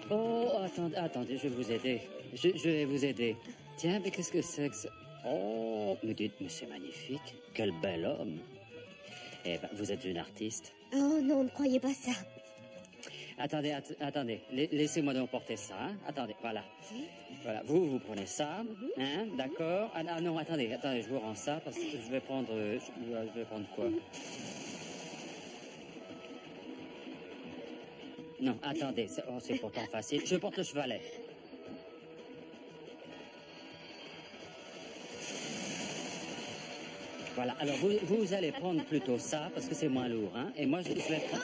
Oh, attendez, je vais vous aider. Je vais vous aider. Tiens, mais qu'est-ce que c'est que ça? Oh, mais dites, mais c'est magnifique. Quel bel homme. Eh ben, vous êtes une artiste. Oh non, ne croyez pas ça. Attendez, attendez. Laissez-moi donc porter ça. Hein? Attendez, voilà. Voilà, vous prenez ça. Hein, d'accord. Ah non, attendez, je vous rends ça parce que je vais prendre... je vais prendre quoi? Non, attendez, c'est pourtant facile. Je porte le chevalet. Voilà, alors vous allez prendre plutôt ça, parce que c'est moins lourd, hein. Et moi, je vais prendre...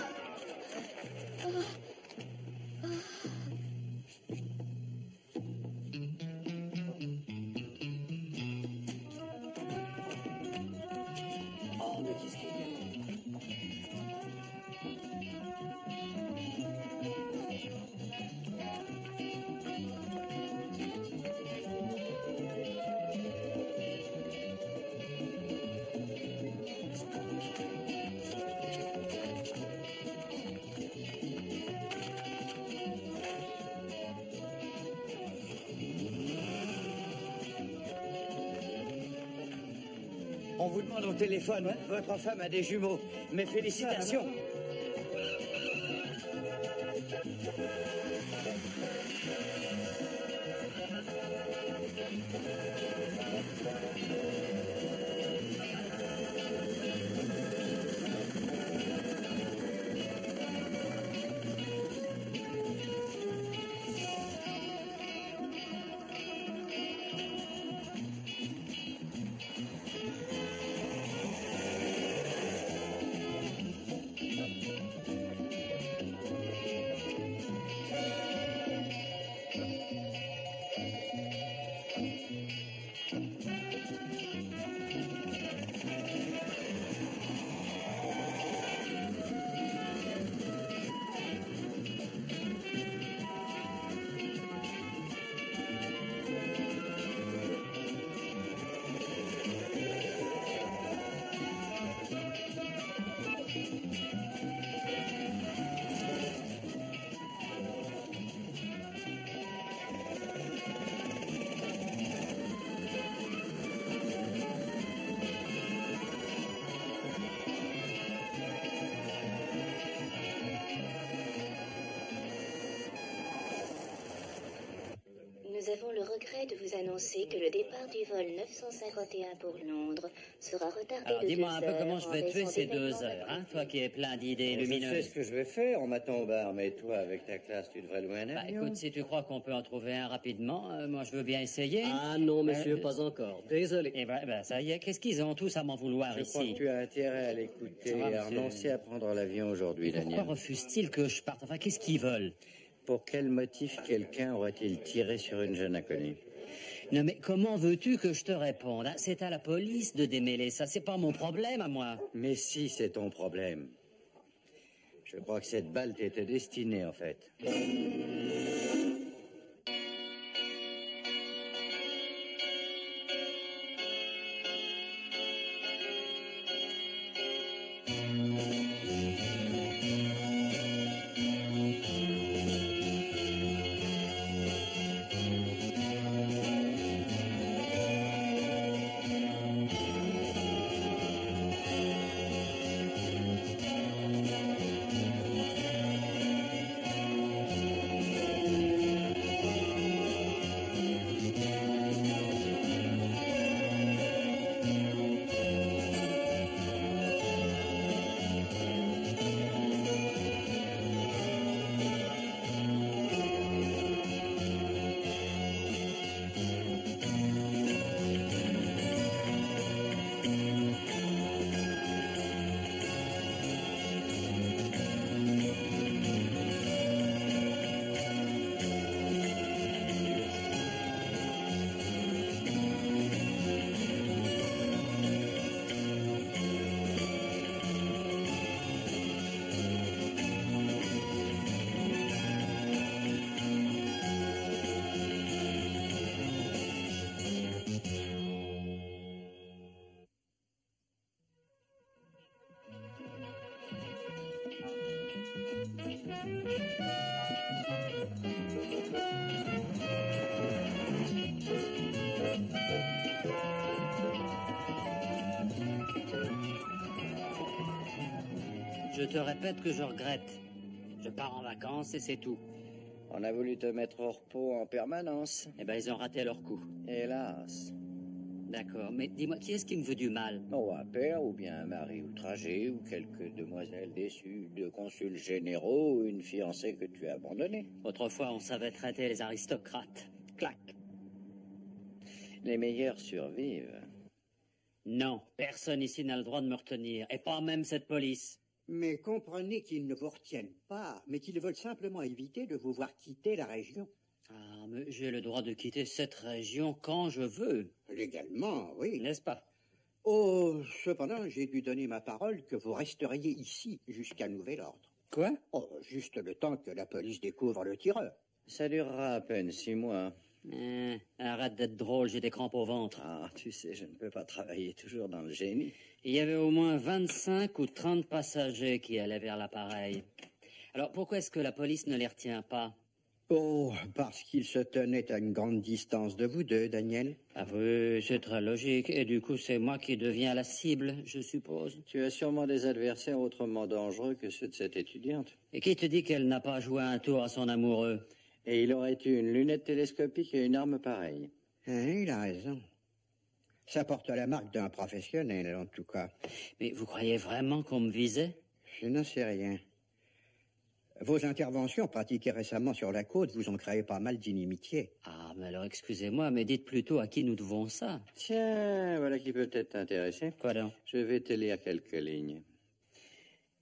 Oh, mais qu'est-ce qu'il y a? On vous demande au téléphone, votre femme a des jumeaux. Mes félicitations. Nous avons le regret de vous annoncer que le départ du vol 951 pour Londres sera retardé Alors, de 2 dis-moi un peu heures comment je en vais tuer raison ces d'événements 2 heures, hein, toi qui es plein d'idées Je sais lumineuses. ce que je vais faire, on m'attend au bar, mais toi, avec ta classe, tu devrais louer un Bah, avion. écoute, si tu crois qu'on peut en trouver un rapidement, moi je veux bien essayer. Ah non, monsieur, pas encore. Désolé. Et ben, ça y est, qu'est-ce qu'ils ont tous à m'en vouloir Je crois ici? que tu as intérêt à l'écouter Ça va, et à monsieur. renoncer à prendre l'avion aujourd'hui, Pourquoi Daniel. refusent-ils que je parte? Enfin, qu'est-ce qu'ils veulent? Pour quel motif quelqu'un aurait-il tiré sur une jeune inconnue? Non mais comment veux-tu que je te réponde, hein? C'est à la police de démêler ça, c'est pas mon problème à moi. Mais si, c'est ton problème. Je crois que cette balle t'était destinée, en fait. Je te répète que je regrette. Je pars en vacances et c'est tout. On a voulu te mettre au repos en permanence. Eh ben, ils ont raté leur coup. Hélas. D'accord, mais dis-moi, qui est-ce qui me veut du mal? Oh, un père, ou bien un mari outragé, ou quelques demoiselles déçues de consuls généraux, ou une fiancée que tu as abandonnée. Autrefois, on savait traiter les aristocrates. Clac. Les meilleurs survivent. Non, personne ici n'a le droit de me retenir, et pas même cette police. Mais comprenez qu'ils ne vous retiennent pas, mais qu'ils veulent simplement éviter de vous voir quitter la région. Ah, mais j'ai le droit de quitter cette région quand je veux. Légalement, oui. N'est-ce pas? Oh, cependant, j'ai dû donner ma parole que vous resteriez ici jusqu'à nouvel ordre. Quoi? Oh, juste le temps que la police découvre le tireur. Ça durera à peine 6 mois. Arrête d'être drôle, j'ai des crampes au ventre. Ah, tu sais, je ne peux pas travailler toujours dans le génie. Il y avait au moins 25 ou 30 passagers qui allaient vers l'appareil. Alors pourquoi est-ce que la police ne les retient pas? Oh, parce qu'ils se tenaient à une grande distance de vous deux, Daniel. Ah oui, c'est très logique. Et du coup, c'est moi qui deviens la cible, je suppose. Tu as sûrement des adversaires autrement dangereux que ceux de cette étudiante. Et qui te dit qu'elle n'a pas joué un tour à son amoureux? Et il aurait eu une lunette télescopique et une arme pareille. Il a raison. Ça porte la marque d'un professionnel, en tout cas. Mais vous croyez vraiment qu'on me visait? Je n'en sais rien. Vos interventions pratiquées récemment sur la côte vous ont créé pas mal d'inimitié. Ah, mais alors excusez-moi, mais dites plutôt à qui nous devons ça. Tiens, voilà qui peut peut-être t'intéresser. Quoi donc? Je vais te lire quelques lignes.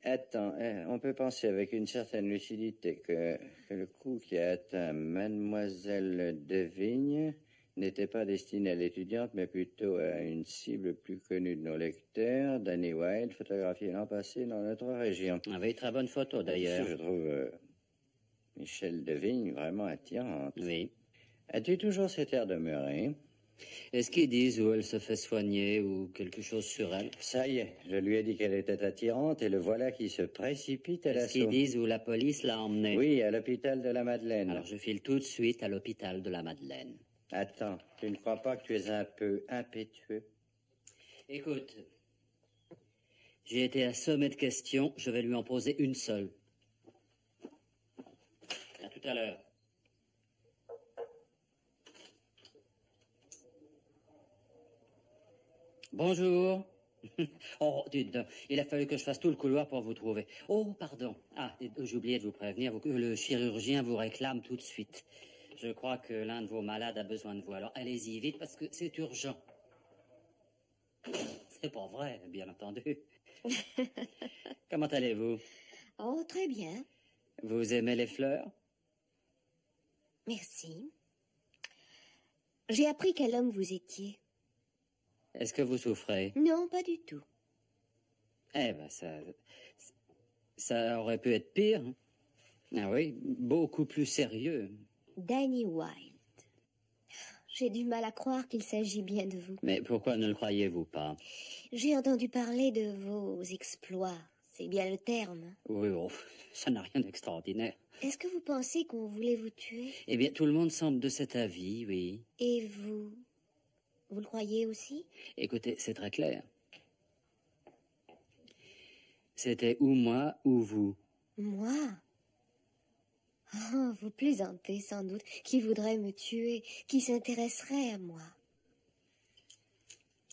Attends, on peut penser avec une certaine lucidité que le coup qui a atteint Mademoiselle Devigne n'était pas destiné à l'étudiante, mais plutôt à une cible plus connue de nos lecteurs, Danny Wilde, photographiée l'an passé dans notre région. Ah oui, très bonne photo d'ailleurs. Je trouve Michel Devigne vraiment attirante. Oui. As-tu toujours cet air demeuré? Est-ce qu'ils disent où elle se fait soigner ou quelque chose sur elle? Ça y est, je lui ai dit qu'elle était attirante et le voilà qui se précipite à Est-ce l'assaut. qu'ils disent où la police l'a emmenée? Oui, à l'hôpital de la Madeleine. Alors je file tout de suite à l'hôpital de la Madeleine. Attends, tu ne crois pas que tu es un peu impétueux? Écoute, j'ai été assommé de questions, je vais lui en poser une seule. À tout à l'heure. Bonjour. Oh, dites donc, il a fallu que je fasse tout le couloir pour vous trouver. Oh, pardon. Ah, j'ai oublié de vous prévenir, le chirurgien vous réclame tout de suite. Je crois que l'un de vos malades a besoin de vous. Alors allez-y vite parce que c'est urgent. C'est pas vrai, bien entendu. Comment allez-vous? Oh, très bien. Vous aimez les fleurs? Merci. J'ai appris quel homme vous étiez. Est-ce que vous souffrez? Non, pas du tout. Eh ben, ça aurait pu être pire. Ah oui, beaucoup plus sérieux. Danny Wilde. J'ai du mal à croire qu'il s'agit bien de vous. Mais pourquoi ne le croyez-vous pas? J'ai entendu parler de vos exploits. C'est bien le terme. Oui, oh, ça n'a rien d'extraordinaire. Est-ce que vous pensez qu'on voulait vous tuer? Eh bien, tout le monde semble de cet avis, oui. Et vous? Vous le croyez aussi? Écoutez, c'est très clair. C'était ou moi ou vous. Moi? Oh, vous plaisantez sans doute. Qui voudrait me tuer? Qui s'intéresserait à moi?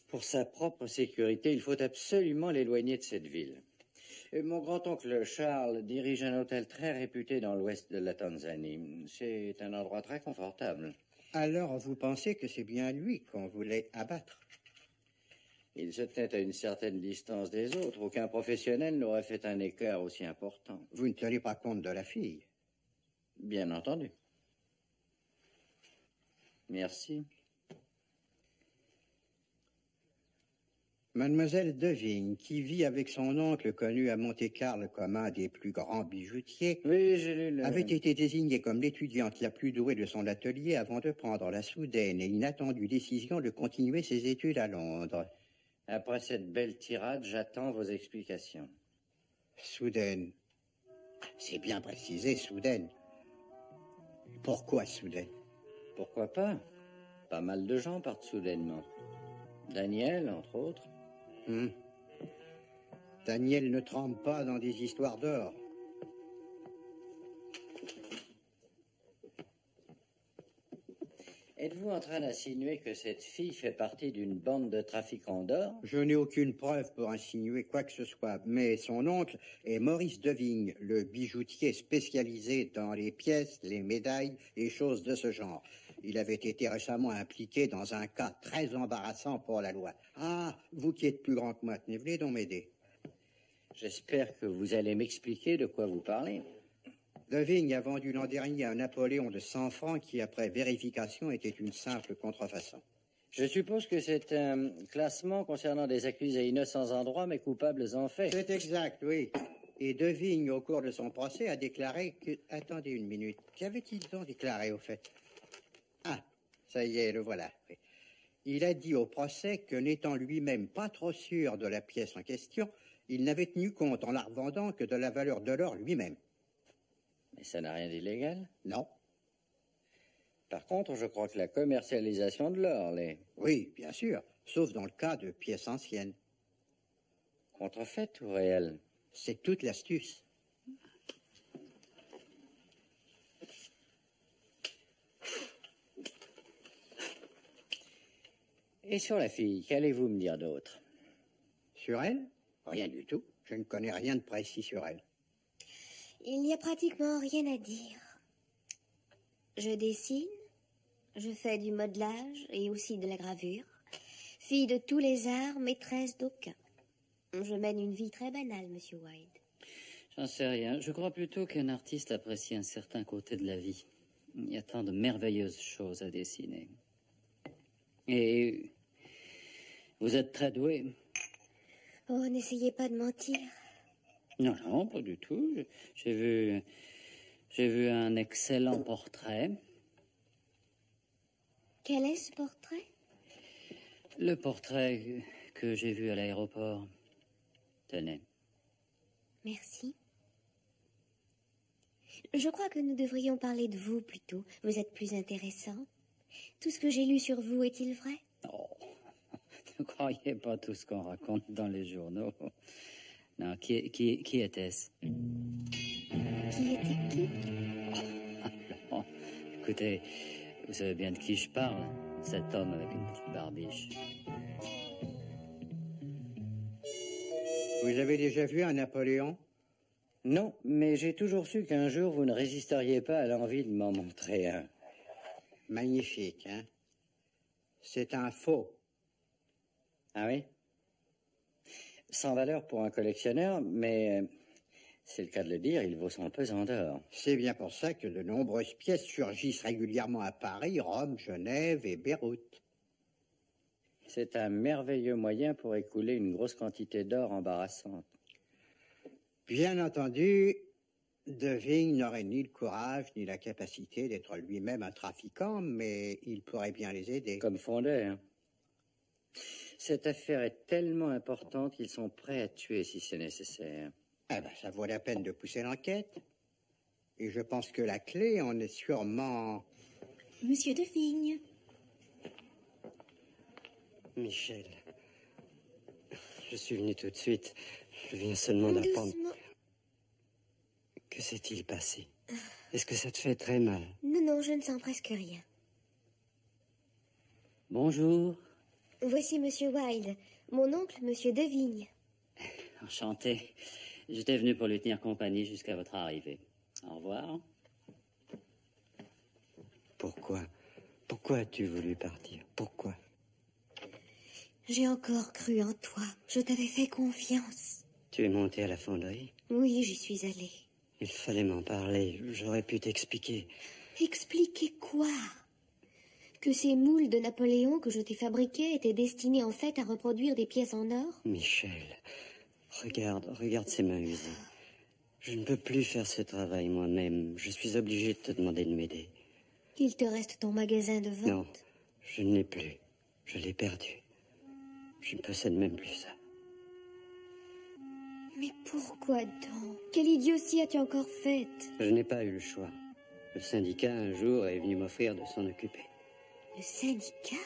Pour sa propre sécurité, il faut absolument l'éloigner de cette ville. Mon grand-oncle Charles dirige un hôtel très réputé dans l'ouest de la Tanzanie. C'est un endroit très confortable. Alors, vous pensez que c'est bien lui qu'on voulait abattre? Il se tenait à une certaine distance des autres. Aucun professionnel n'aurait fait un écart aussi important. Vous ne tenez pas compte de la fille? Bien entendu. Merci. Mademoiselle Devigne, qui vit avec son oncle connu à Monte-Carlo comme un des plus grands bijoutiers, Oui, j'ai lu le... avait été désignée comme l'étudiante la plus douée de son atelier avant de prendre la soudaine et inattendue décision de continuer ses études à Londres. Après cette belle tirade, j'attends vos explications. Soudaine. C'est bien précisé, soudaine. Pourquoi soudaine? Pourquoi pas? Pas mal de gens partent soudainement. Daniel, entre autres. Daniel ne trempe pas dans des histoires d'or. Êtes-vous en train d'insinuer que cette fille fait partie d'une bande de trafiquants d'or? Je n'ai aucune preuve pour insinuer quoi que ce soit, mais son oncle est Maurice Devigne, le bijoutier spécialisé dans les pièces, les médailles et choses de ce genre. Il avait été récemment impliqué dans un cas très embarrassant pour la loi. Ah, vous qui êtes plus grand que moi, venez donc m'aider. J'espère que vous allez m'expliquer de quoi vous parlez. Devigne a vendu l'an dernier un Napoléon de 100 francs qui, après vérification, était une simple contrefaçon. Je suppose que c'est un classement concernant des accusés innocents en droit mais coupables en fait. C'est exact, oui. Et Devigne, au cours de son procès, a déclaré que... Attendez une minute. Qu'avait-il donc déclaré, au fait? Ah, ça y est, le voilà. Oui. Il a dit au procès que, n'étant lui-même pas trop sûr de la pièce en question, il n'avait tenu compte en la revendant que de la valeur de l'or lui-même. Mais ça n'a rien d'illégal? Non. Par contre, je crois que la commercialisation de l'or l'est. Oui, bien sûr, sauf dans le cas de pièces anciennes. Contrefaite ou réelle? C'est toute l'astuce. Et sur la fille, qu'allez-vous me dire d'autre? Sur elle? Rien du tout. Je ne connais rien de précis sur elle. Il n'y a pratiquement rien à dire. Je dessine, je fais du modelage et aussi de la gravure. Fille de tous les arts, maîtresse d'aucun. Je mène une vie très banale, Monsieur Wilde. J'en sais rien. Je crois plutôt qu'un artiste apprécie un certain côté de la vie. Il y a tant de merveilleuses choses à dessiner. Et vous êtes très doué. Oh, n'essayez pas de mentir. Non, non, pas du tout. J'ai vu un excellent portrait. Quel est ce portrait? Le portrait que j'ai vu à l'aéroport. Tenez. Merci. Je crois que nous devrions parler de vous plutôt. Vous êtes plus intéressant. Tout ce que j'ai lu sur vous est-il vrai? Oh, ne croyez pas tout ce qu'on raconte dans les journaux. Non, qui était-ce? Qui était qui? Oh, écoutez, vous savez bien de qui je parle. Cet homme avec une petite barbiche. Vous avez déjà vu un Napoléon? Non, mais j'ai toujours su qu'un jour vous ne résisteriez pas à l'envie de m'en montrer un. Magnifique, hein? C'est un faux. Ah oui? Sans valeur pour un collectionneur, mais c'est le cas de le dire, il vaut son pesant d'or. C'est bien pour ça que de nombreuses pièces surgissent régulièrement à Paris, Rome, Genève et Beyrouth. C'est un merveilleux moyen pour écouler une grosse quantité d'or embarrassante. Bien entendu, Devigne n'aurait ni le courage ni la capacité d'être lui-même un trafiquant, mais il pourrait bien les aider. Comme Fondet, hein. Cette affaire est tellement importante qu'ils sont prêts à tuer si c'est nécessaire. Eh ben, ça vaut la peine de pousser l'enquête. Et je pense que la clé en est sûrement... Monsieur Devigne. Michel, je suis venu tout de suite. Je viens seulement d'apprendre. Doucement. Que s'est-il passé? Est-ce que ça te fait très mal? Non, non, je ne sens presque rien. Bonjour. Voici Monsieur Wilde, mon oncle, Monsieur Devigne. Enchanté. J'étais venu pour lui tenir compagnie jusqu'à votre arrivée. Au revoir. Pourquoi? Pourquoi as-tu voulu partir? Pourquoi? J'ai encore cru en toi. Je t'avais fait confiance. Tu es monté à la fonderie? Oui, j'y suis allée. Il fallait m'en parler. J'aurais pu t'expliquer. Expliquer quoi? Que ces moules de Napoléon que je t'ai fabriqués étaient destinés en fait à reproduire des pièces en or? Michel, regarde ces mains usées. Je ne peux plus faire ce travail moi-même. Je suis obligé de te demander de m'aider. Il te reste ton magasin de vente? Non, je ne l'ai plus. Je l'ai perdu. Je ne possède même plus ça. Mais pourquoi donc? Quelle idiotie as-tu encore faite? Je n'ai pas eu le choix. Le syndicat, un jour, est venu m'offrir de s'en occuper. Le syndicat?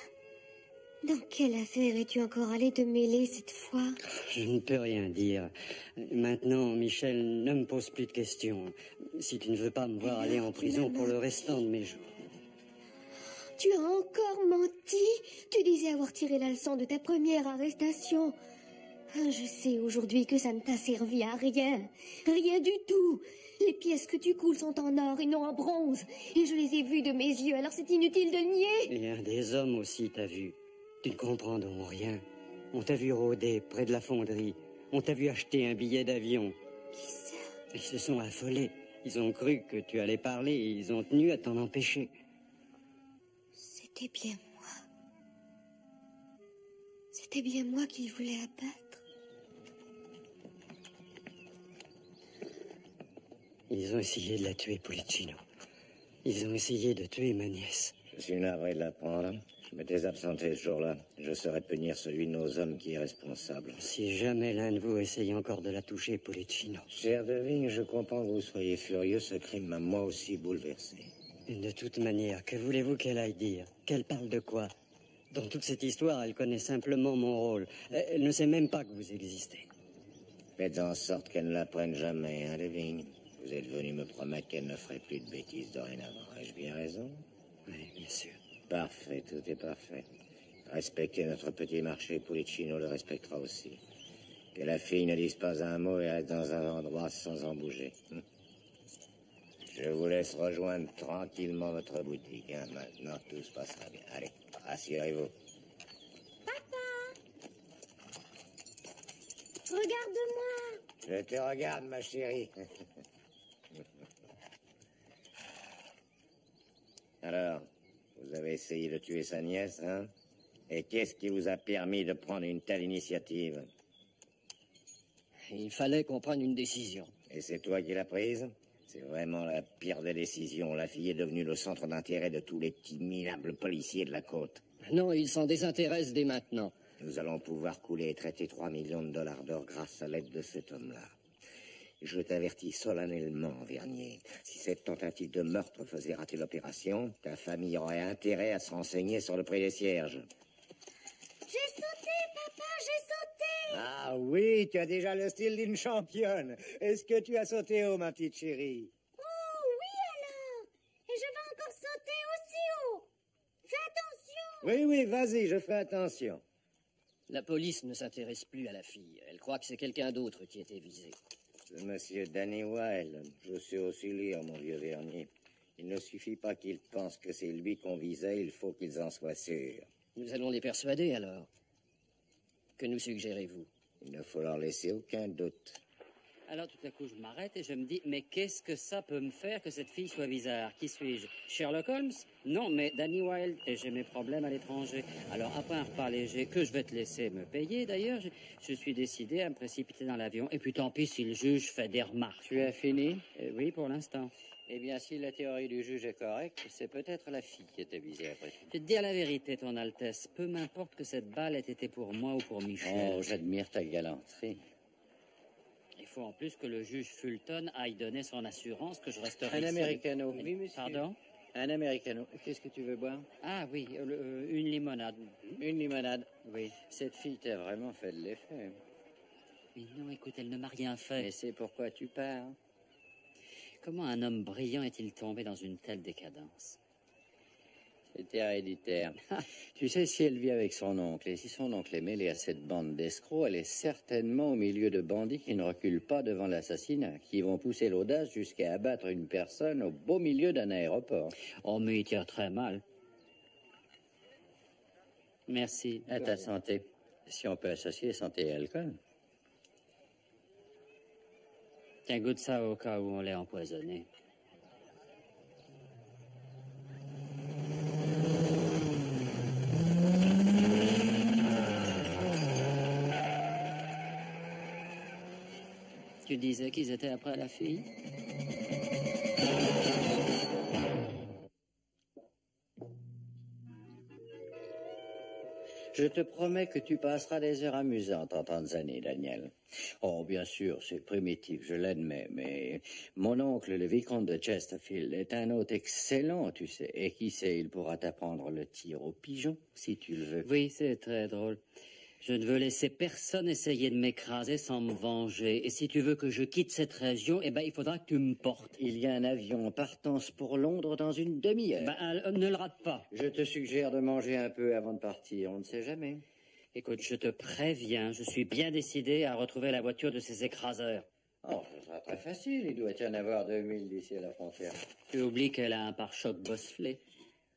Dans quelle affaire es-tu encore allé te mêler cette fois? Je ne peux rien dire. Maintenant, Michel, ne me pose plus de questions. Si tu ne veux pas me voir aller en prison pour le restant de mes jours. Tu as encore menti. Tu disais avoir tiré la leçon de ta première arrestation. Ah, je sais aujourd'hui que ça ne t'a servi à rien. Rien du tout. Les pièces que tu coules sont en or et non en bronze. Et je les ai vues de mes yeux, alors c'est inutile de le nier. Et un des hommes aussi t'a vu. Tu ne comprends donc rien. On t'a vu rôder près de la fonderie. On t'a vu acheter un billet d'avion. Qui ça? Ils se sont affolés. Ils ont cru que tu allais parler et ils ont tenu à t'en empêcher. C'était bien moi. C'était bien moi qu'ils voulaient abattre. Ils ont essayé de la tuer, Pulicino. Ils ont essayé de tuer ma nièce. Je suis navré de l'apprendre. Je m'étais absenté ce jour-là. Je saurais punir celui de nos hommes qui est responsable. Si jamais l'un de vous essaye encore de la toucher, Pulicino. Cher Devigne, je comprends que vous soyez furieux. Ce crime m'a moi aussi bouleversé. Et de toute manière, que voulez-vous qu'elle aille dire? Qu'elle parle de quoi? Dans toute cette histoire, elle connaît simplement mon rôle. Elle ne sait même pas que vous existez. Faites en sorte qu'elle ne l'apprenne jamais, hein, Devigne. Vous êtes venu me promettre qu'elle ne ferait plus de bêtises dorénavant. Ai-je bien raison? Oui, bien sûr. Parfait, tout est parfait. Respectez notre petit marché, Pulicino le respectera aussi. Que la fille ne dise pas un mot et reste dans un endroit sans en bouger. Je vous laisse rejoindre tranquillement votre boutique. Hein. Maintenant, tout se passera bien. Allez, rassurez-vous. Regarde-moi. Je te regarde, ma chérie. Alors, vous avez essayé de tuer sa nièce, hein? Et qu'est-ce qui vous a permis de prendre une telle initiative? Il fallait qu'on prenne une décision. Et c'est toi qui l'as prise? C'est vraiment la pire des décisions. La fille est devenue le centre d'intérêt de tous les petits minables policiers de la côte. Non, il s'en désintéresse dès maintenant. Nous allons pouvoir couler et traiter 3 millions de dollars d'or grâce à l'aide de cet homme-là. Je t'avertis solennellement, Vernier, si cette tentative de meurtre faisait rater l'opération, ta famille aurait intérêt à se renseigner sur le prix des cierges. J'ai sauté, papa, j'ai sauté. Ah oui, tu as déjà le style d'une championne. Est-ce que tu as sauté haut, ma petite chérie? Oh, oui alors. Et je vais encore sauter aussi haut. Fais attention. Oui, oui, vas-y, je ferai attention. La police ne s'intéresse plus à la fille. Elle croit que c'est quelqu'un d'autre qui était visé. C'est monsieur Danny Wilde. Je sais aussi lire, mon vieux Vernier. Il ne suffit pas qu'ils pensent que c'est lui qu'on visait, il faut qu'ils en soient sûrs. Nous allons les persuader alors. Que nous suggérez-vous? Il ne faut leur laisser aucun doute. Alors tout à coup, je m'arrête et je me dis, mais qu'est-ce que ça peut me faire que cette fille soit bizarre? Qui suis-je? Sherlock Holmes? Non, mais Danny Wilde, et j'ai mes problèmes à l'étranger. Alors après un repas léger, que je vais te laisser me payer d'ailleurs, je suis décidé à me précipiter dans l'avion. Et puis tant pis si le juge fait des remarques. Tu as fini? Oui, pour l'instant. Eh bien, si la théorie du juge est correcte, c'est peut-être la fille qui était visée après tout. Je vais te dire la vérité, ton Altesse. Peu m'importe que cette balle ait été pour moi ou pour Michel. Oh, j'admire ta galanterie. Il faut en plus que le juge Fulton aille donner son assurance que je resterai Un ici. americano. Oui, monsieur. Pardon? Un americano. Qu'est-ce que tu veux boire? Ah oui, une limonade. Une limonade. Oui. Cette fille t'a vraiment fait de l'effet. Mais non, écoute, elle ne m'a rien fait. Et c'est pourquoi tu pars. Comment un homme brillant est-il tombé dans une telle décadence? C'est héréditaire. Tu sais, si elle vit avec son oncle, et si son oncle est mêlé à cette bande d'escrocs, elle est certainement au milieu de bandits qui ne reculent pas devant l'assassinat, qui vont pousser l'audace jusqu'à abattre une personne au beau milieu d'un aéroport. Oh, mais il tire très mal. Merci. À ta santé. Si on peut associer santé et alcool. Tiens, goûte ça au cas où on l'ait empoisonné. Tu disais qu'ils étaient après la fille? Je te promets que tu passeras des heures amusantes en Tanzanie, Daniel. Oh, bien sûr, c'est primitif, je l'admets, mais mon oncle, le vicomte de Chesterfield, est un hôte excellent, tu sais. Et qui sait, il pourra t'apprendre le tir au pigeon, si tu le veux. Oui, c'est très drôle. Je ne veux laisser personne essayer de m'écraser sans me venger. Et si tu veux que je quitte cette région, eh ben, il faudra que tu me portes. Il y a un avion en partance pour Londres dans une demi-heure. Ben, ne le rate pas. Je te suggère de manger un peu avant de partir, on ne sait jamais. Écoute, je te préviens, je suis bien décidé à retrouver la voiture de ces écraseurs. Oh, ce sera très facile, il doit y en avoir 2000 d'ici à la frontière. Tu oublies qu'elle a un pare-choc bosselé.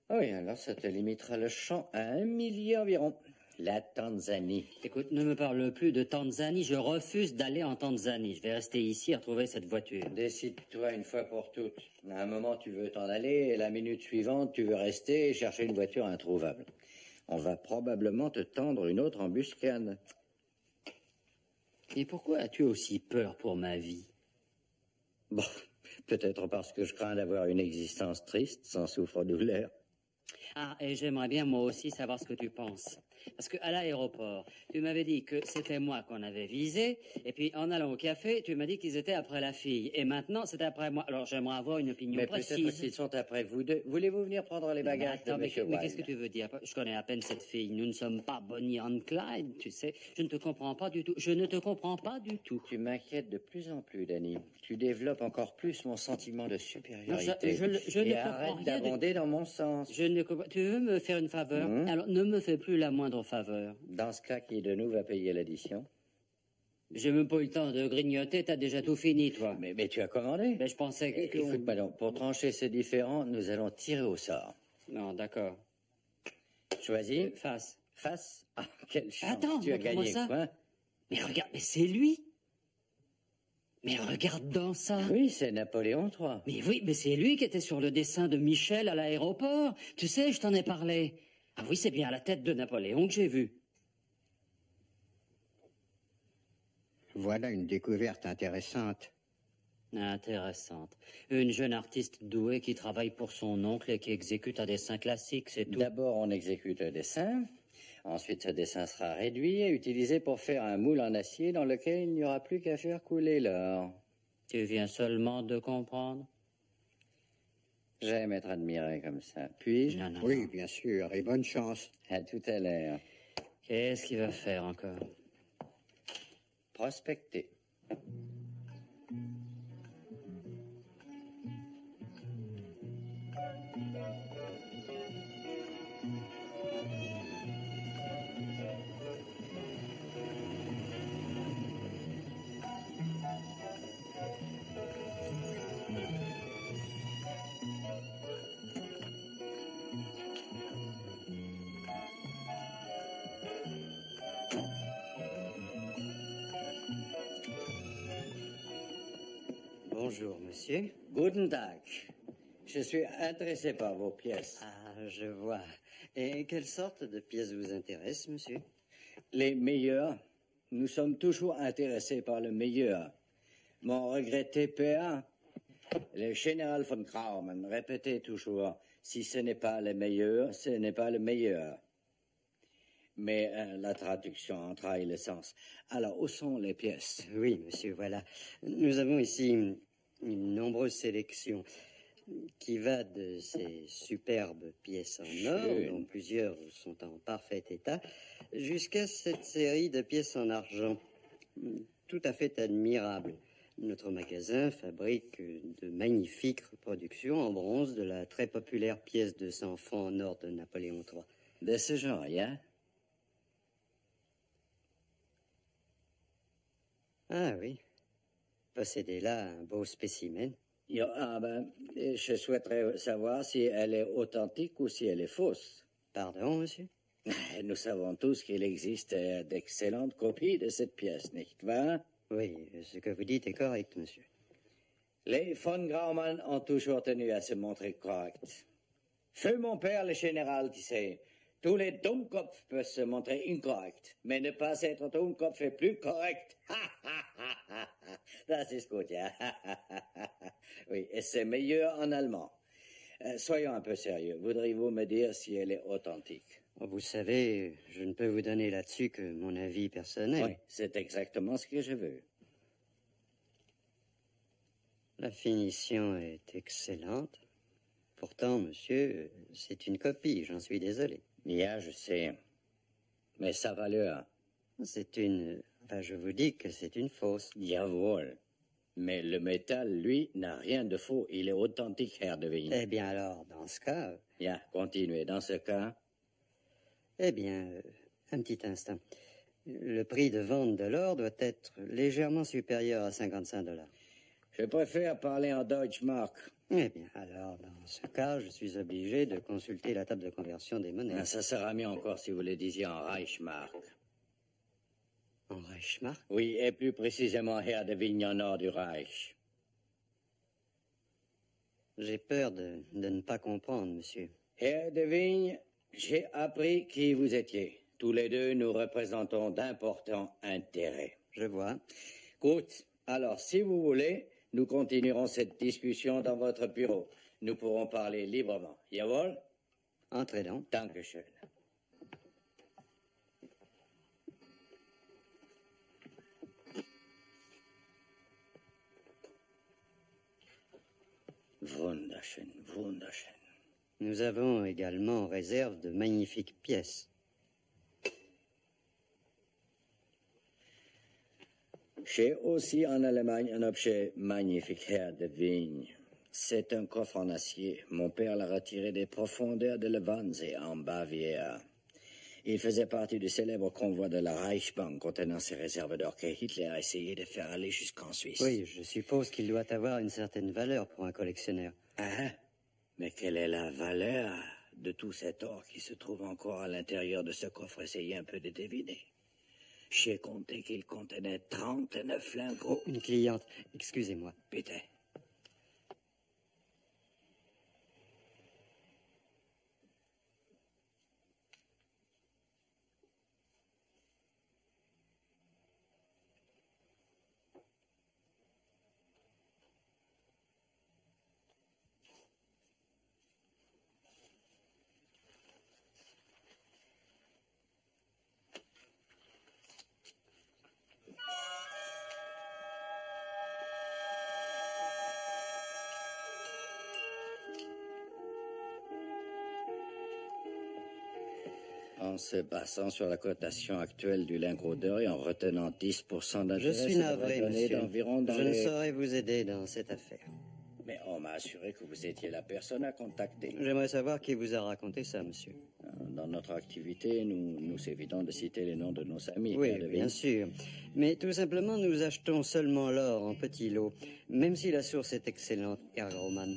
Oui, alors ça te limitera le champ à 1 millier environ. La Tanzanie. Écoute, ne me parle plus de Tanzanie, je refuse d'aller en Tanzanie. Je vais rester ici et retrouver cette voiture. Décide-toi une fois pour toutes. À un moment, tu veux t'en aller, et la minute suivante, tu veux rester et chercher une voiture introuvable. On va probablement te tendre une autre embuscade. Et pourquoi as-tu aussi peur pour ma vie? Bon, peut-être parce que je crains d'avoir une existence triste, sans souffre-douleur. Ah, et j'aimerais bien moi aussi savoir ce que tu penses. Parce qu'à l'aéroport, tu m'avais dit que c'était moi qu'on avait visé, et puis en allant au café, tu m'as dit qu'ils étaient après la fille, et maintenant c'est après moi. Alors j'aimerais avoir une opinion précise. Mais peut-être qu'ils sont après vous deux. Voulez-vous venir prendre les bagages de mais M. Wilde? qu'est-ce que tu veux dire? Je connais à peine cette fille. Nous ne sommes pas Bonnie and Clyde, tu sais. Je ne te comprends pas du tout. Je ne te comprends pas du tout. Tu m'inquiètes de plus en plus, Danny. Tu développes encore plus mon sentiment de supériorité. Non, je ne arrête d'abonder dans mon sens. Tu veux me faire une faveur? Alors ne me fais plus la moindre faveur. Dans ce cas, qui de nous va payer l'addition? J'ai même pas eu le temps de grignoter, t'as déjà tout fini, toi. Mais tu as commandé. Mais je pensais que... Écoute-moi donc, pour trancher ces différends, nous allons tirer au sort. Non, d'accord. Choisis. Face. Face? Ah, quelle chance. Attends, tu as gagné ça. quoi? Mais regarde, mais c'est lui. Mais regarde dans ça. Oui, c'est Napoléon III. Mais oui, mais c'est lui qui était sur le dessin de Michel à l'aéroport. Tu sais, je t'en ai parlé. Ah oui, c'est bien la tête de Napoléon que j'ai vue. Voilà une découverte intéressante. Intéressante. Une jeune artiste douée qui travaille pour son oncle et qui exécute un dessin classique, c'est tout. D'abord, on exécute un dessin. Ensuite, ce dessin sera réduit et utilisé pour faire un moule en acier dans lequel il n'y aura plus qu'à faire couler l'or. Tu viens seulement de comprendre? J'aime être admiré comme ça. Puis-je? Non. Oui, bien sûr, et bonne chance. À tout à l'heure. Qu'est-ce qu'il va faire encore? Prospecter. Bonjour, monsieur. Guten Tag. Je suis intéressé par vos pièces. Ah, je vois. Et quelle sorte de pièces vous intéressent, monsieur? Les meilleures. Nous sommes toujours intéressés par le meilleur. Mon regretté PA, le général von Kraumann, répétait toujours, si ce n'est pas le meilleur, ce n'est pas le meilleur. Mais la traduction en trahit le sens. Alors, où sont les pièces? Oui, monsieur, voilà. Nous avons ici une nombreuse sélection qui va de ces superbes pièces en or, dont plusieurs sont en parfait état, jusqu'à cette série de pièces en argent, tout à fait admirable. Notre magasin fabrique de magnifiques reproductions en bronze de la très populaire pièce de 100 francs en or de Napoléon III. De ce genre, hein? Ah oui. Possédez là un beau spécimen. Je souhaiterais savoir si elle est authentique ou si elle est fausse. Pardon, monsieur? Nous savons tous qu'il existe d'excellentes copies de cette pièce, nicht wahr? Oui, ce que vous dites est correct, monsieur. Les von Graumann ont toujours tenu à se montrer corrects. Feu mon père, le général, tu sais, tous les Dummkopf peuvent se montrer incorrects, mais ne pas être Dummkopf est plus correct. Das ist gut, ja. Oui, et c'est meilleur en allemand. Soyons un peu sérieux. Voudriez-vous me dire si elle est authentique? Vous savez, je ne peux vous donner là-dessus que mon avis personnel. Oui, c'est exactement ce que je veux. La finition est excellente. Pourtant, monsieur, c'est une copie, j'en suis désolé. Yeah, je sais. Mais sa valeur? C'est une... Enfin, je vous dis que c'est une fausse. Jawohl. Mais le métal, lui, n'a rien de faux. Il est authentique, Herr de Vigne. Eh bien alors, dans ce cas... Yeah, continuez. Dans ce cas... Eh bien, un petit instant. Le prix de vente de l'or doit être légèrement supérieur à 55 $. Je préfère parler en Deutschmark. Eh bien, alors, dans ce cas, je suis obligé de consulter la table de conversion des monnaies. Ça sera mieux encore si vous le disiez en Reichsmark. En Reichsmark? Oui, et plus précisément Herr de Vigne en nord du Reich. J'ai peur de ne pas comprendre, monsieur. Herr de Vigne, j'ai appris qui vous étiez. Tous les deux, nous représentons d'importants intérêts. Je vois. Gut, alors, si vous voulez, nous continuerons cette discussion dans votre bureau. Nous pourrons parler librement. Jawohl? Entrez donc. Dankeschön. Wunderschön, wunderschön. Nous avons également en réserve de magnifiques pièces. J'ai aussi en Allemagne un objet magnifique, Herr de Vigne. C'est un coffre en acier. Mon père l'a retiré des profondeurs de la Wannsee, en Bavière. Il faisait partie du célèbre convoi de la Reichsbank contenant ses réserves d'or que Hitler a essayé de faire aller jusqu'en Suisse. Oui, je suppose qu'il doit avoir une certaine valeur pour un collectionneur. Ah, mais quelle est la valeur de tout cet or qui se trouve encore à l'intérieur de ce coffre? Essayez un peu de deviner. J'ai compté qu'il contenait 39 lingots. Une cliente, excusez-moi. Bitte. En se basant sur la cotation actuelle du lingot d'or et en retenant 10% d'intérêt, Je suis navré, monsieur. Je ne les... saurais vous aider dans cette affaire. Mais on m'a assuré que vous étiez la personne à contacter. J'aimerais savoir qui vous a raconté ça, monsieur. Dans notre activité, nous évitons de citer les noms de nos amis. Oui, bien sûr. Mais tout simplement, nous achetons seulement l'or en petits lots, même si la source est excellente, Herr Graumann.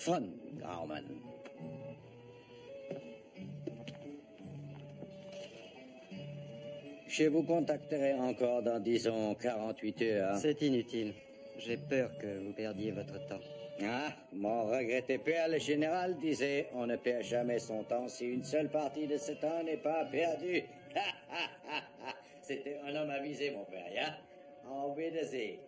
Von Graumann. Je vous contacterai encore dans, disons, 48 heures. C'est inutile. J'ai peur que vous perdiez votre temps. Ah, mon regretté père, le général, disait, on ne perd jamais son temps si une seule partie de ce temps n'est pas perdue. C'était un homme avisé, mon père, ya? Au Wiedersehen.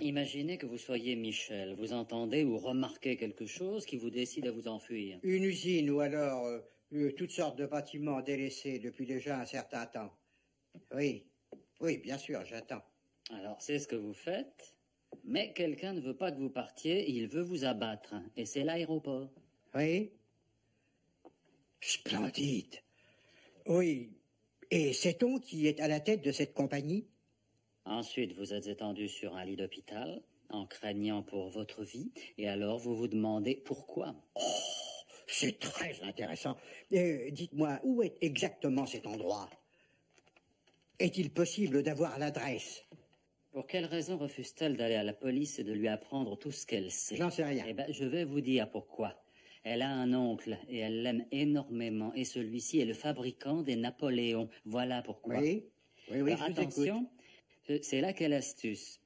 Imaginez que vous soyez Michel. Vous entendez ou remarquez quelque chose qui vous décide à vous enfuir. Une usine ou alors toutes sortes de bâtiments délaissés depuis déjà un certain temps. Oui, oui, bien sûr, j'attends. Alors, c'est ce que vous faites, mais quelqu'un ne veut pas que vous partiez, il veut vous abattre, et c'est l'aéroport. Oui? Splendide. Oui. Et sait-on qui est à la tête de cette compagnie? Ensuite, vous êtes étendu sur un lit d'hôpital, en craignant pour votre vie, et alors vous vous demandez pourquoi. Oh, c'est très intéressant. Dites-moi, où est exactement cet endroit? Est-il possible d'avoir l'adresse? Pour quelle raison refuse-t-elle d'aller à la police et de lui apprendre tout ce qu'elle sait? J'en sais rien. Eh bien, je vais vous dire pourquoi. Elle a un oncle, et elle l'aime énormément, et celui-ci est le fabricant des Napoléons. Voilà pourquoi. Oui, oui, Alors, je vous attention. écoute. C'est là quelle astuce.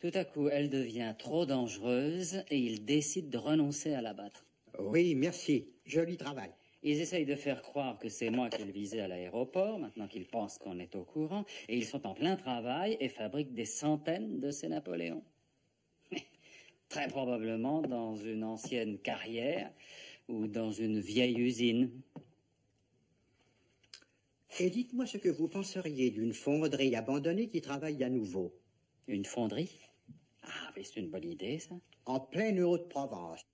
Tout à coup, elle devient trop dangereuse et il décide de renoncer à l'abattre. Oui, merci. Joli travail. Ils essayent de faire croire que c'est moi qu'ils visaient à l'aéroport, maintenant qu'ils pensent qu'on est au courant, et ils sont en plein travail et fabriquent des centaines de ces Napoléons. Très probablement dans une ancienne carrière ou dans une vieille usine. Et dites-moi ce que vous penseriez d'une fonderie abandonnée qui travaille à nouveau. Une fonderie? Ah, mais c'est une bonne idée, ça. En pleine Haute-Provence.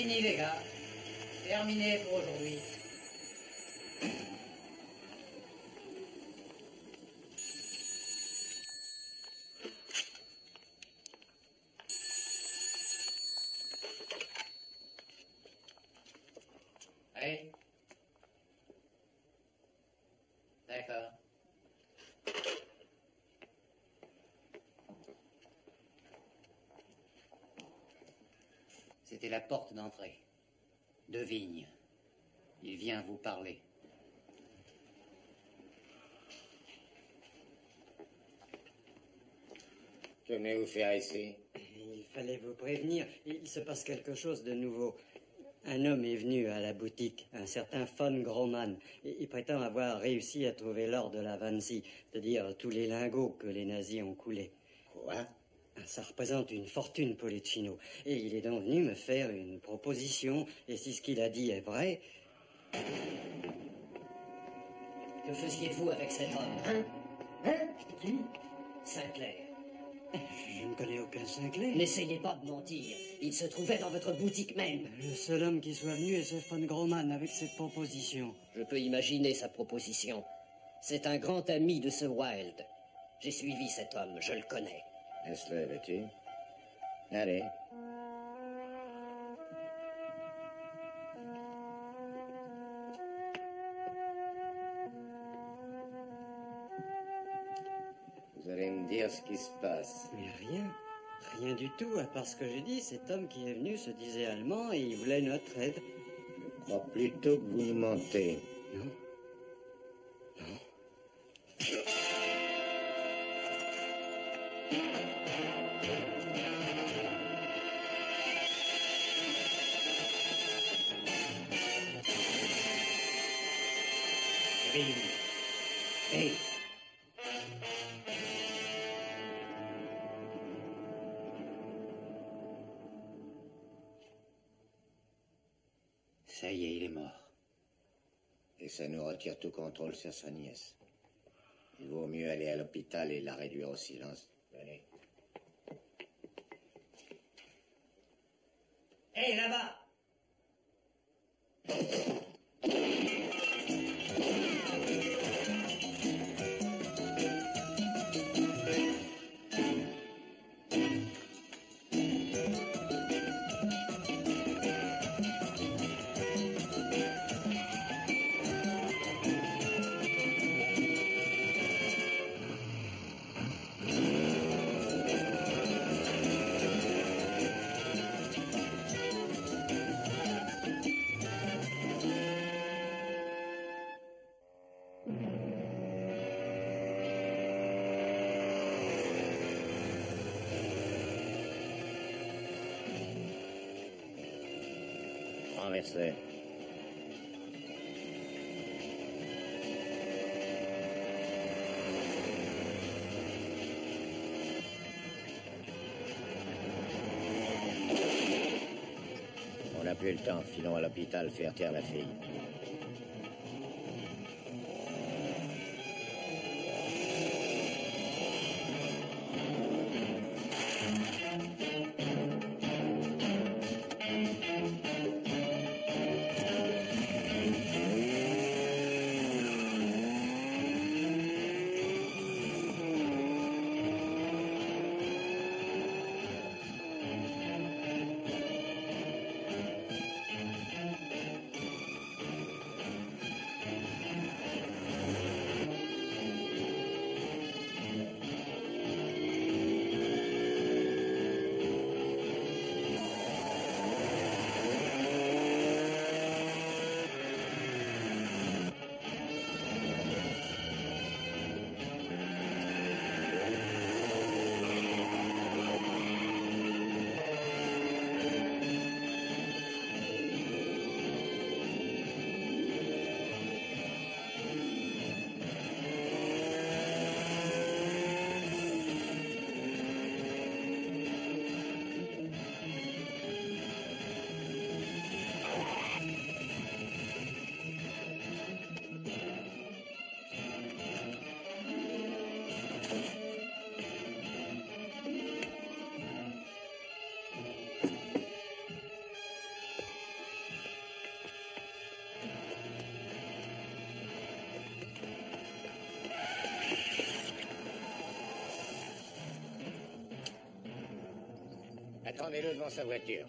fini, les gars. Terminé pour aujourd'hui. Oui. D'accord. C'était la porte d'entrée. De Vigne. Il vient vous parler. Que venez-vous faire ici? Il fallait vous prévenir. Il se passe quelque chose de nouveau. Un homme est venu à la boutique, un certain von Groman. Il prétend avoir réussi à trouver l'or de la Wannsee, c'est-à-dire tous les lingots que les nazis ont coulés. Quoi? Ça représente une fortune, Policino. Et il est donc venu me faire une proposition. Et si ce qu'il a dit est vrai... Que faisiez-vous avec cet homme? Qui? Sinclair. Je ne connais aucun Sinclair. N'essayez pas de mentir. Il se trouvait dans votre boutique même. Le seul homme qui soit venu est ce von Groman avec cette proposition. Je peux imaginer sa proposition. C'est un grand ami de ce Wilde. J'ai suivi cet homme, je le connais. Laisse-le, veux-tu? Allez. Vous allez me dire ce qui se passe. Mais rien. Rien du tout, à part ce que j'ai dit. Cet homme qui est venu se disait allemand et il voulait notre aide. Je crois plutôt que vous nous mentez. Non. Hey. Ça y est, il est mort. Et ça nous retire tout contrôle sur sa nièce. Il vaut mieux aller à l'hôpital et la réduire au silence. Venez. Hé, là-bas! Renversez. On n'a plus le temps, filons à l'hôpital faire taire la fille. Attendez-le devant sa voiture.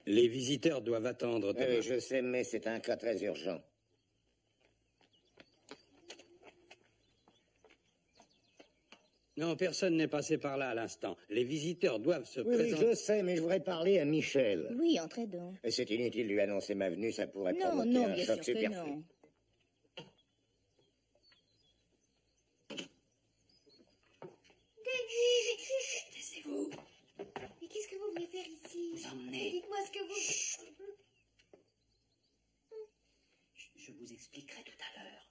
Les visiteurs doivent attendre. Oui, je sais, mais c'est un cas très urgent. Non, personne n'est passé par là à l'instant. Les visiteurs doivent se présenter. Oui, je sais, mais je voudrais parler à Michel. Oui, entrez donc. Et c'est inutile de lui annoncer ma venue, ça pourrait provoquer Non, un bien choc sûr que superflu. non. Taisez-vous. Mais qu'est-ce que vous venez faire ici? Vous emmenez. Dites-moi ce que vous... Je vous expliquerai tout à l'heure.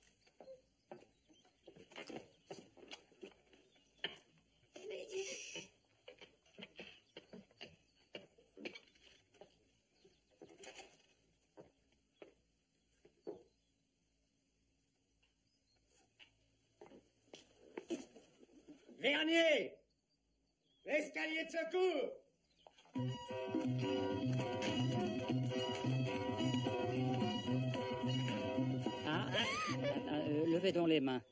Mais... Vernier! L'escalier de secours! Levez donc les mains.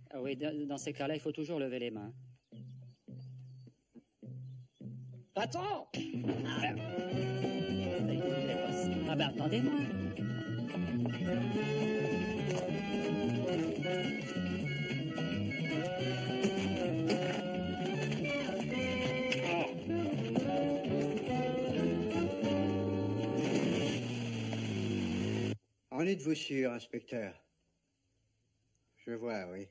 Ah oui, dans ces cas-là, il faut toujours lever les mains. Attends! Ah ben, attendez-moi. En êtes-vous sûr, inspecteur? Je vois, oui.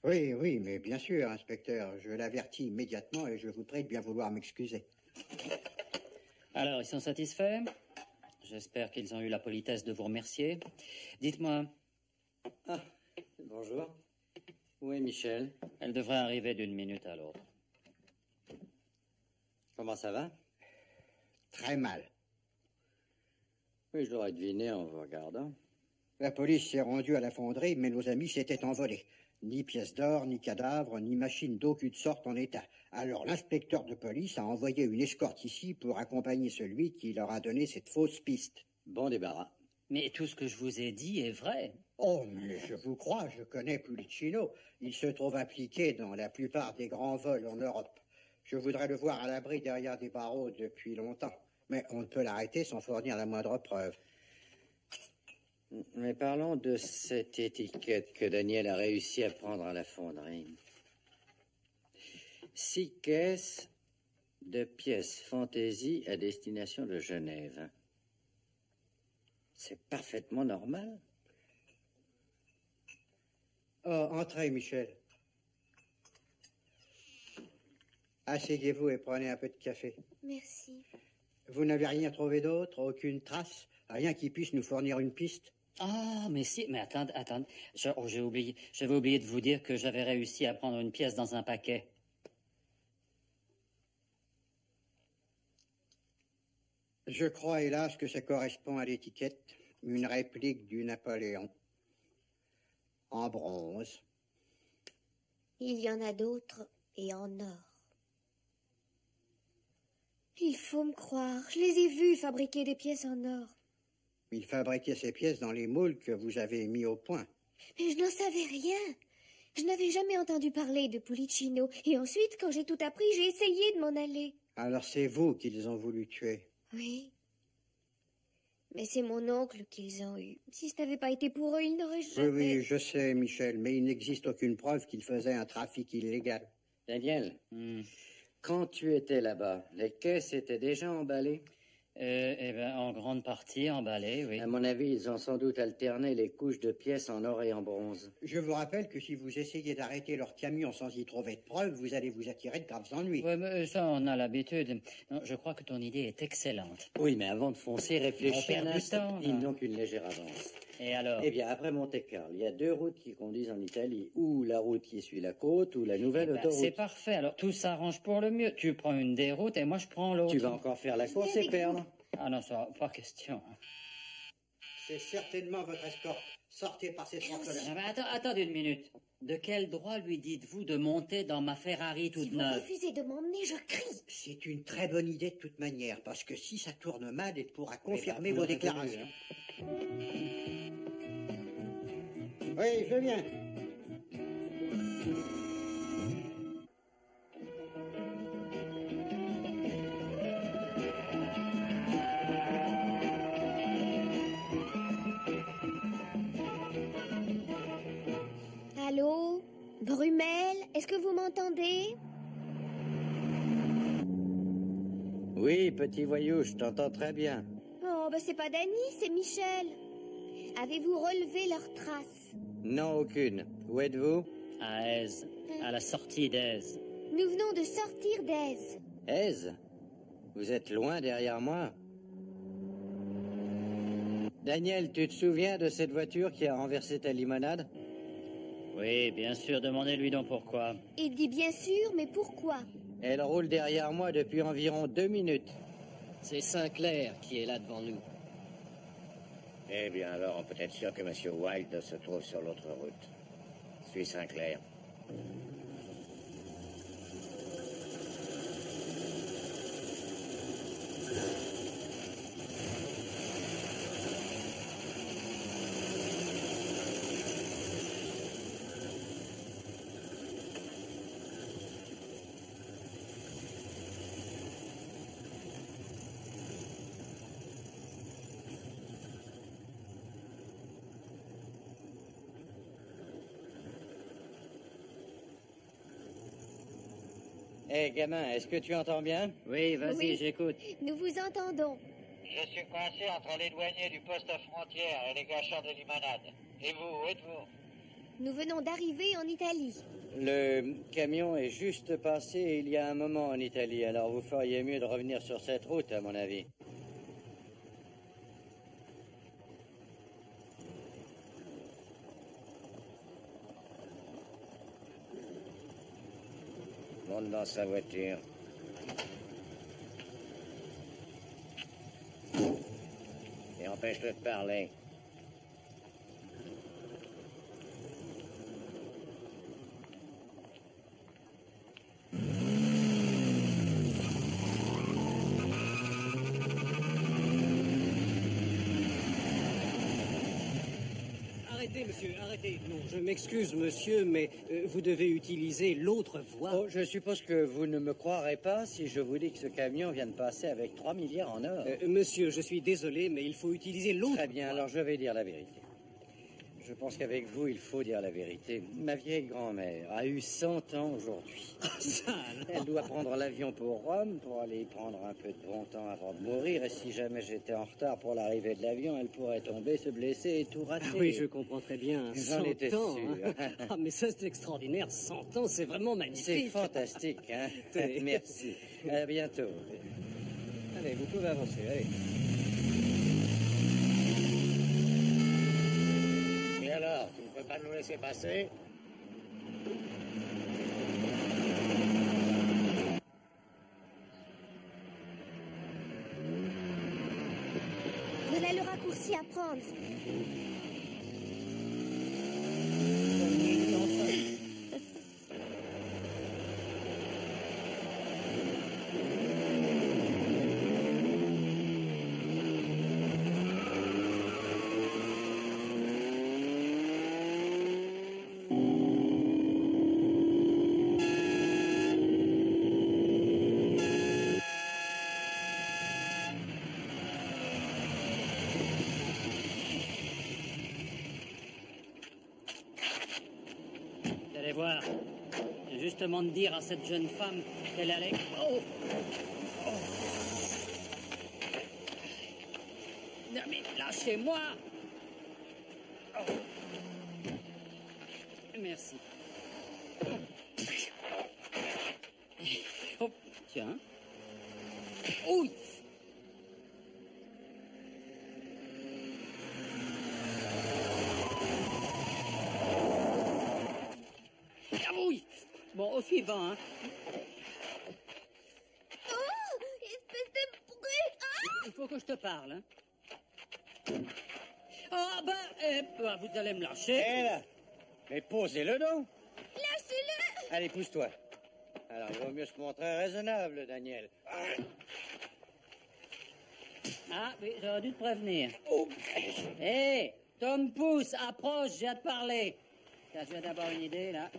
Oui, mais bien sûr, inspecteur. Je l'avertis immédiatement et je vous prie de bien vouloir m'excuser. Alors, ils sont satisfaits? J'espère qu'ils ont eu la politesse de vous remercier. Dites-moi. Ah, bonjour. Où est Michel? Elle devrait arriver d'une minute à l'autre. Comment ça va? Très mal. Oui, je l'aurais deviné en vous regardant. La police s'est rendue à la fonderie, mais nos amis s'étaient envolés. Ni pièces d'or, ni cadavres, ni machines d'aucune sorte en état. Alors l'inspecteur de police a envoyé une escorte ici pour accompagner celui qui leur a donné cette fausse piste. Bon débarras. Mais tout ce que je vous ai dit est vrai. Oh, mais je vous crois, je connais Pulicino. Il se trouve impliqué dans la plupart des grands vols en Europe. Je voudrais le voir à l'abri derrière des barreaux depuis longtemps. Mais on ne peut l'arrêter sans fournir la moindre preuve. Mais parlons de cette étiquette que Daniel a réussi à prendre à la fonderie. 6 caisses de pièces fantaisie à destination de Genève. C'est parfaitement normal. Oh, entrez, Michel. Asseyez-vous et prenez un peu de café. Merci. Vous n'avez rien trouvé d'autre? Aucune trace? Rien qui puisse nous fournir une piste? Ah, mais si, mais attendez. J'ai oublié. J'avais oublié de vous dire que j'avais réussi à prendre une pièce dans un paquet. Je crois, hélas, que ça correspond à l'étiquette. Une réplique du Napoléon. En bronze. Il y en a d'autres et en or. Il faut me croire, je les ai vus fabriquer des pièces en or. Il fabriquait ces pièces dans les moules que vous avez mis au point. Mais je n'en savais rien. Je n'avais jamais entendu parler de Pulicino. Et ensuite, quand j'ai tout appris, j'ai essayé de m'en aller. Alors c'est vous qu'ils ont voulu tuer? Oui. Mais c'est mon oncle qu'ils ont eu. Si ce n'avait pas été pour eux, ils n'auraient jamais... Oui, je sais, Michel, mais il n'existe aucune preuve qu'ils faisaient un trafic illégal. Daniel, quand tu étais là-bas, les caisses étaient déjà emballées? Eh bien, en grande partie emballées, oui. À mon avis, ils ont sans doute alterné les couches de pièces en or et en bronze. Je vous rappelle que si vous essayez d'arrêter leur camion sans y trouver de preuves, vous allez vous attirer de graves ennuis. Oui, mais ça, on a l'habitude. Non, je crois que ton idée est excellente. Oui, mais avant de foncer, réfléchis On perd un du instant. temps, là. Ils n'ont qu'une légère avance. Et alors? Eh bien, après Monte-Carlo, il y a 2 routes qui conduisent en Italie. Ou la route qui suit la côte, ou la nouvelle autoroute. C'est parfait. Alors, tout s'arrange pour le mieux. Tu prends une des routes et moi, je prends l'autre. Tu vas encore faire la course et perdre. Ah non, ça, pas question. C'est certainement votre escorte. Sortez par cette porte-là. Ah ben, attendez une minute. De quel droit lui dites-vous de monter dans ma Ferrari toute Si vous neuve? refusez de m'emmener, je crie. C'est une très bonne idée de toute manière, parce que si ça tourne mal, elle pourra confirmer vous vos l'aurez déclarations. voulu, hein. Oui, je viens. Allô? Brumel, est-ce que vous m'entendez? Oui, petit voyou, je t'entends très bien. Oh, bah c'est pas Danny, c'est Michel. Avez-vous relevé leurs traces? Non, aucune. Où êtes-vous? À Aise, à la sortie d'Aise. Nous venons de sortir d'Aise. Aise? Vous êtes loin derrière moi? Daniel, tu te souviens de cette voiture qui a renversé ta limonade? Oui, bien sûr, demandez-lui donc pourquoi. Il dit bien sûr, mais pourquoi? Elle roule derrière moi depuis environ 2 minutes. C'est Sinclair qui est là devant nous. Eh bien, alors, on peut être sûr que M. Wilde se trouve sur l'autre route. Suis Sinclair. Hé, gamin, est-ce que tu entends bien? Oui, vas-y, Oui. j'écoute. Nous vous entendons. Je suis coincé entre les douaniers du poste frontière et les gâcheurs de limonade. Et vous, où êtes-vous? Nous venons d'arriver en Italie. Le camion est juste passé il y a un moment en Italie, alors vous feriez mieux de revenir sur cette route, à mon avis. Monte dans sa voiture. Et empêche-le de parler. Arrêtez, monsieur, arrêtez. Non, je m'excuse, monsieur, mais vous devez utiliser l'autre voie. Oh, je suppose que vous ne me croirez pas si je vous dis que ce camion vient de passer avec 3 milliards en or. Monsieur, je suis désolé, mais il faut utiliser l'autre Très bien, voie. alors je vais dire la vérité. Je pense qu'avec vous, il faut dire la vérité. Ma vieille grand-mère a eu 100 ans aujourd'hui. Ça, alors. Elle doit prendre l'avion pour Rome pour aller prendre un peu de bon temps avant de mourir. Et si jamais j'étais en retard pour l'arrivée de l'avion, elle pourrait tomber, se blesser et tout rater. Ah oui, je comprends très bien. J'en 100 étais ans, sûr. hein. Ah, mais ça, c'est extraordinaire. 100 ans, c'est vraiment magnifique. C'est fantastique, hein. Oui. Merci. À bientôt. Allez, vous pouvez avancer, allez. Et alors, tu ne peux pas nous laisser passer? Voilà le raccourci à prendre. Vous allez voir. J'ai justement de dire à cette jeune femme qu'elle allait... Oh! Oh! Non mais lâchez-moi! Oh. Merci. Oh, tiens. Oui. Ah oui. Bon, au suivant, hein. Oh, espèce de brute! Ah! Il faut que je te parle, hein. Ah bah, vous allez me lâcher. Eh là! Mais posez-le donc! Lâchez-le! Allez, pousse-toi. Alors, il vaut mieux se montrer raisonnable, Daniel. Ah, oui, j'aurais dû te prévenir. Oh. Hé, Tom Pouce, approche, j'ai à te parler. Tiens, je viens d'avoir une idée, là.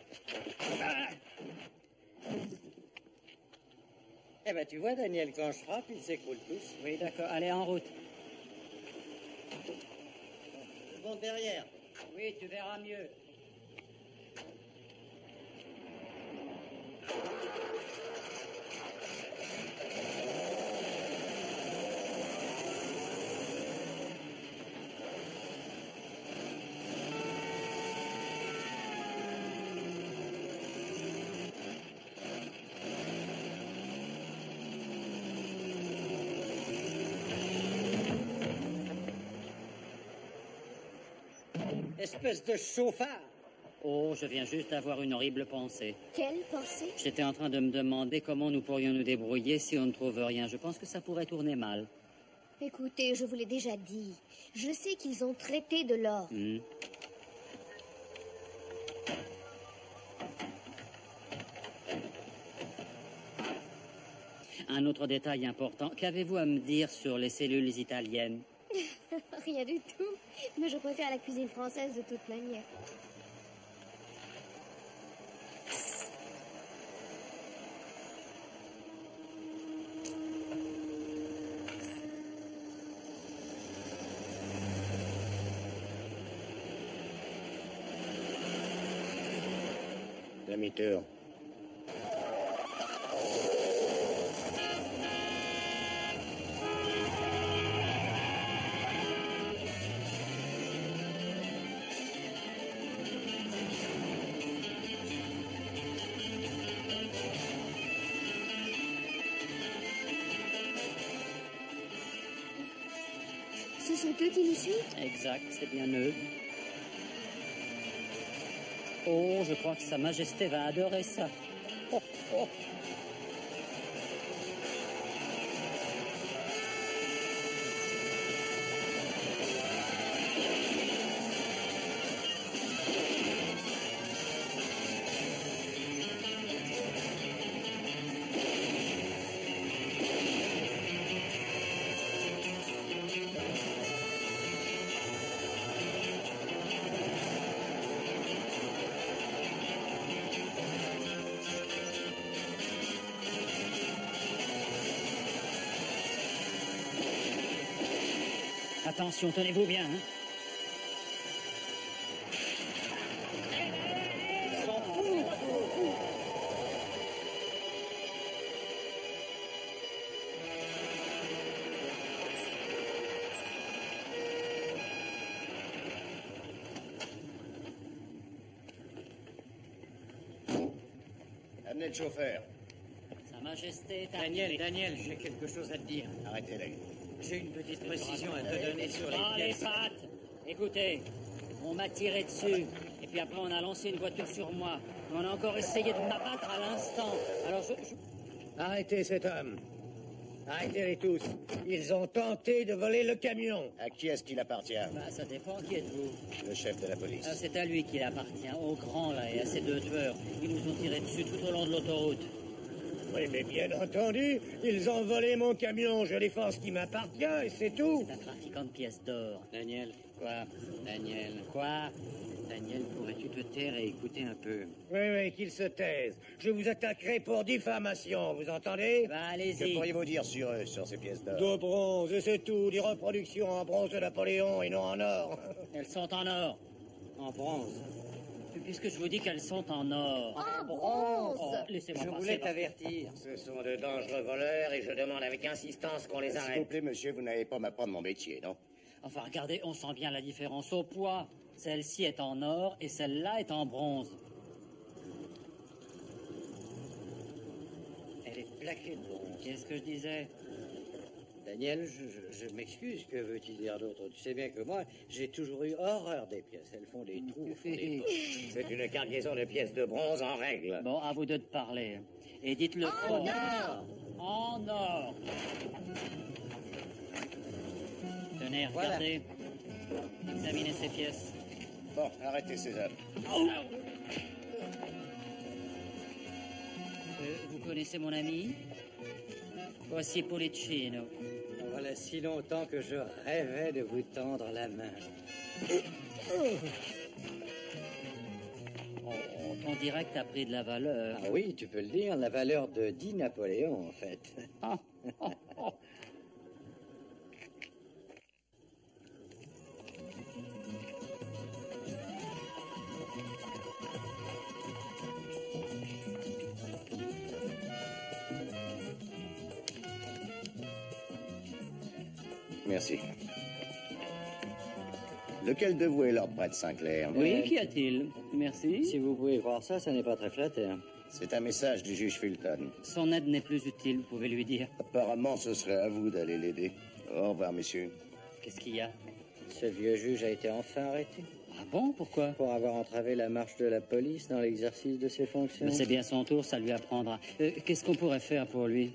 Eh ben, tu vois, Daniel, quand je frappe, ils s'écroulent tous. Oui, d'accord. Allez, en route. Je monte derrière. Oui, tu verras mieux. Espèce de chauffard! Oh, je viens juste d'avoir une horrible pensée. Quelle pensée? J'étais en train de me demander comment nous pourrions nous débrouiller si on ne trouve rien. Je pense que ça pourrait tourner mal. Écoutez, je vous l'ai déjà dit. Je sais qu'ils ont traité de l'or. Un autre détail important. Qu'avez-vous à me dire sur les cellules italiennes? Rien du tout. Mais je préfère la cuisine française de toute manière. Demi-tour. Ce sont eux qui nous suivent? Exact, c'est bien eux. Oh, je crois que Sa Majesté va adorer ça. Oh, oh. Attention, tenez-vous bien. Hein. Ils sont fous. Amenez le chauffeur. Sa Majesté est Daniel, j'ai quelque chose à te dire. Arrêtez-les. J'ai une petite précision à te donner sur les les pièces. pattes. Écoutez, on m'a tiré dessus. Et puis après, on a lancé une voiture sur moi. On a encore essayé de m'abattre à l'instant. Alors Arrêtez cet homme. Arrêtez-les tous. Ils ont tenté de voler le camion. À qui est-ce qu'il appartient? Bah, ça dépend, qui êtes-vous? Le chef de la police. Ah, c'est à lui qu'il appartient, au grand là, et à ces deux tueurs. Ils nous ont tiré dessus tout au long de l'autoroute. Oui, mais bien entendu, ils ont volé mon camion. Je défends ce qui m'appartient et c'est tout. C'est un trafiquant de pièces d'or. Daniel, Quoi? Daniel, Quoi? Daniel, pourrais-tu te taire et écouter un peu? Oui, qu'ils se taisent. Je vous attaquerai pour diffamation, vous entendez? Bah, Que allez-y. pourriez-vous dire sur eux, sur ces pièces d'or? De bronze, et c'est tout. Des reproductions en bronze de Napoléon et non en or. Elles sont en or. En bronze. Puisque je vous dis qu'elles sont en or. En bronze! Oh, laissez-moi Je passer, voulais parce que- t'avertir. Ce sont de dangereux voleurs et je demande avec insistance qu'on les S'il vous arrête. plaît, monsieur, vous n'allez pas m'apprendre mon métier, non? Enfin, regardez, on sent bien la différence au poids. Celle-ci est en or et celle-là est en bronze. Elle est plaquée de bronze. Qu'est-ce que je disais? Daniel, je m'excuse, que veux-tu dire d'autre? Tu sais bien que moi, j'ai toujours eu horreur des pièces. Elles font des trous, font des poches. C'est une cargaison de pièces de bronze en règle. Bon, à vous deux de parler. Et dites-le En or! En or! Tenez, regardez. Examinez ces pièces. Bon, arrêtez ces hommes. Vous connaissez mon ami? Voici Policino. Voilà si longtemps que je rêvais de vous tendre la main. On dirait que t'as pris de la valeur. Ah oui, tu peux le dire, la valeur de 10 Napoléon, en fait. Merci. Lequel de vous est Lord Brett Sinclair? Oui, qu'y a-t-il? Merci. Si vous pouvez voir ça, ça n'est pas très flatteur. C'est un message du juge Fulton. Son aide n'est plus utile, vous pouvez lui dire. Apparemment, ce serait à vous d'aller l'aider. Au revoir, messieurs. Qu'est-ce qu'il y a? Ce vieux juge a été enfin arrêté. Ah bon? Pourquoi? Pour avoir entravé la marche de la police dans l'exercice de ses fonctions. Mais c'est bien son tour, ça lui apprendra. Qu'est-ce qu'on pourrait faire pour lui?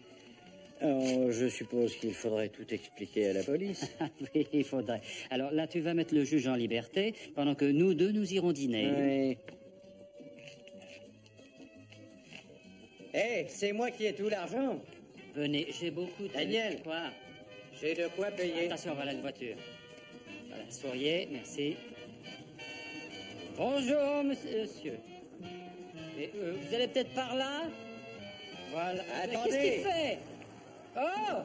Alors, je suppose qu'il faudrait tout expliquer à la police. Oui, il faudrait. Alors là, tu vas mettre le juge en liberté, pendant que nous deux, nous irons dîner. Oui. Hé, c'est moi qui ai tout l'argent. Venez, j'ai beaucoup de... Daniel. Quoi? J'ai de quoi payer. Attention, voilà une voiture. Voilà, souriez, merci. Bonjour, monsieur. Et, vous allez peut-être par là? Voilà. Attendez. Qu'est-ce qu'il fait? Oh!